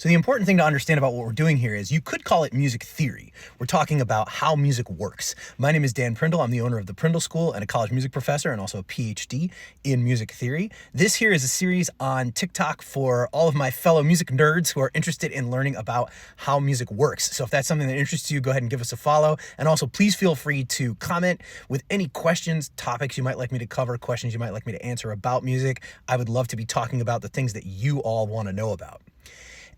So the important thing to understand about what we're doing here is you could call it music theory. We're talking about how music works. My name is Dan Prindle. I'm the owner of the Prindle School and a college music professor and also a PhD in music theory. This here is a series on TikTok for all of my fellow music nerds who are interested in learning about how music works. So if that's something that interests you, go ahead and give us a follow. And also please feel free to comment with any questions, topics you might like me to cover, questions you might like me to answer about music. I would love to be talking about the things that you all want to know about.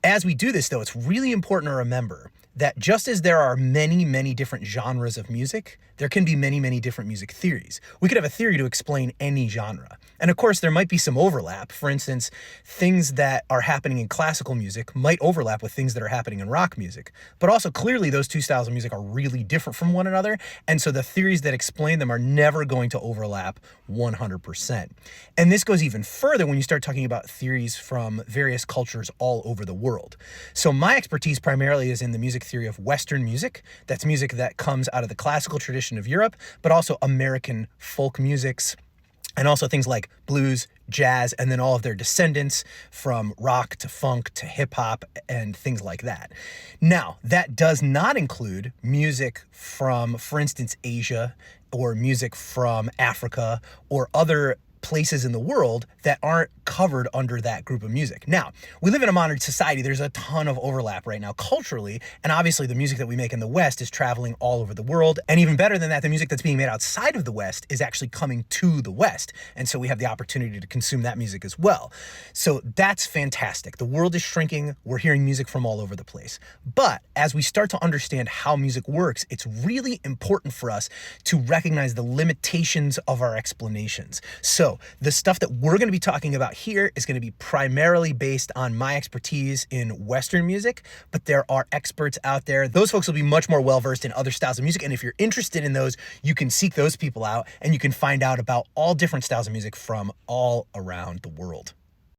As we do this, though, it's really important to remember that just as there are many, many different genres of music, there can be many, many different music theories. We could have a theory to explain any genre. And of course, there might be some overlap. For instance, things that are happening in classical music might overlap with things that are happening in rock music. But also, clearly, those two styles of music are really different from one another. And so the theories that explain them are never going to overlap 100%. And this goes even further when you start talking about theories from various cultures all over the world. So my expertise primarily is in the music theory of Western music. That's music that comes out of the classical tradition of Europe, but also American folk musics, and also things like blues, jazz, and then all of their descendants from rock to funk to hip hop and things like that. Now, that does not include music from, for instance, Asia, or music from Africa, or other places in the world that aren't covered under that group of music. Now, we live in a modern society. There's a ton of overlap right now culturally, and obviously the music that we make in the West is traveling all over the world. And even better than that, the music that's being made outside of the West is actually coming to the West. And so we have the opportunity to consume that music as well. So that's fantastic. The world is shrinking. We're hearing music from all over the place. But as we start to understand how music works, it's really important for us to recognize the limitations of our explanations. So the stuff that we're going to be talking about here is going to be primarily based on my expertise in Western music, but there are experts out there. Those folks will be much more well-versed in other styles of music. And if you're interested in those, you can seek those people out and you can find out about all different styles of music from all around the world.